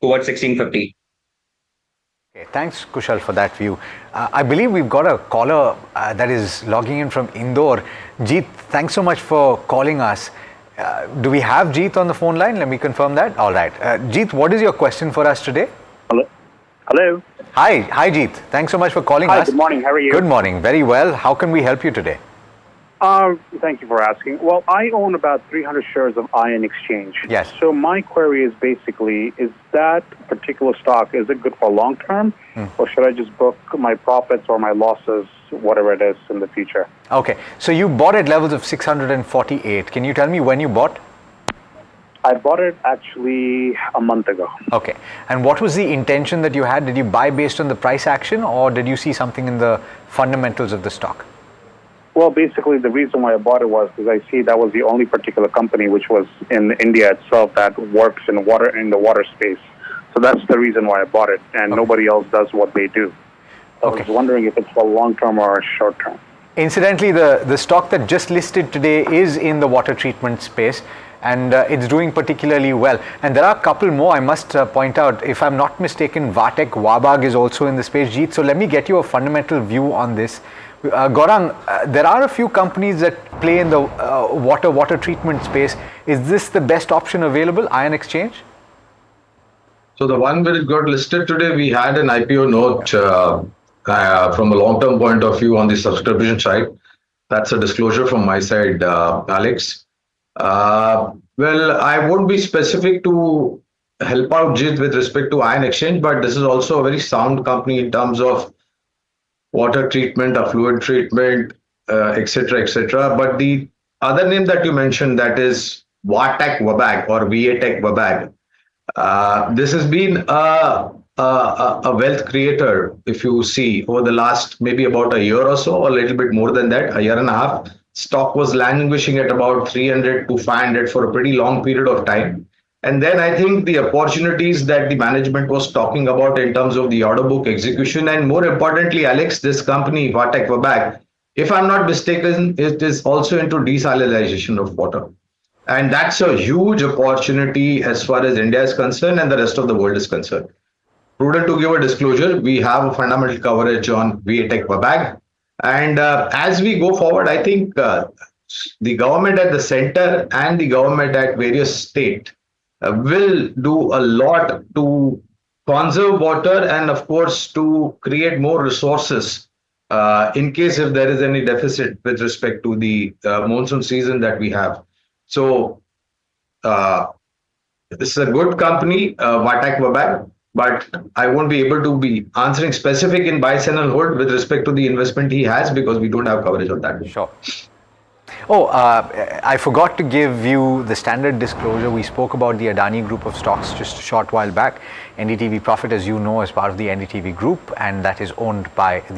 towards 1650. Okay, thanks, Kushal, for that view. I believe we've got a caller that is logging in from Indore. Jeet, thanks so much for calling us. Do we have Jeet on the phone line? Let me confirm that. All right. Jeet, what is your question for us today? Hello. Hi, Jeet. Thanks so much for calling us. Hi, good morning. How are you? Good morning. Very well. How can we help you today? Thank you for asking. Well, I own about 300 shares of Ion Exchange. Yes. So my query is basically, is that particular stock, is it good for long term? Or should I just book my profits or my losses, whatever it is, in the future? Okay. So you bought at levels of 648. Can you tell me when you bought? I bought it actually a month ago. Okay. And what was the intention that you had? Did you buy based on the price action, or did you see something in the fundamentals of the stock? Well, basically, the reason why I bought it was because I see that was the only particular company which was in India itself that works in the water space. So that's the reason why I bought it, and nobody else does what they do. So I was wondering if it's for long term or short term. Incidentally, the stock that just listed today is in the water treatment space, and it's doing particularly well. And there are a couple more I must point out. If I'm not mistaken, 𝗗𝗶𝗀𝗶𝗺𝗵 is also in the space. Jeet, so let me get you a fundamental view on this. Gaurang, there are a few companies that play in the water treatment space. Is this the best option available, Ion Exchange? So the one where it got listed today, we had an IPO note from a long-term point of view on the subscription side. That's a disclosure from my side, Alex. Well, I won't be specific to help out Jeet with respect to Ion Exchange, but this is also a very sound company in terms of water treatment, affluent treatment, etc., etc. But the other name that you mentioned, that is 𝗗𝗶𝗀𝗶𝗺𝗏 or 𝗗𝗶𝗀𝗶𝗶𝗺𝗏. This has been a wealth creator, if you see, over the last maybe about a year or so, or a little bit more than that, a year and a half. Stock was languishing at about 300 to 500 for a pretty long period of time. And then I think the opportunities that the management was talking about in terms of the order book execution, and more importantly, Alex, this company, 𝗗𝗶𝗀𝗶𝗺𝗏, if I'm not mistaken, it is also into desalinization of water. And that's a huge opportunity as far as India is concerned and the rest of the world is concerned. Prudent to give a disclosure, we have a fundamental coverage on 𝗗𝗶𝗀𝗶𝗃. And as we go forward, I think the government at the center and the government at various states will do a lot to conserve water and, of course, to create more resources in case if there is any deficit with respect to the monsoon season that we have. So this is a good company, 𝗗𝗶𝗀𝗶𝗃, but I won't be able to be answering specific in buy, sell, and hold with respect to the investment he has, because we don't have coverage on that. Sure. Oh, I forgot to give you the standard disclosure. We spoke about the Adani group of stocks just a short while back. NDTV Profit, as you know, is part of the NDTV group, and that is owned by the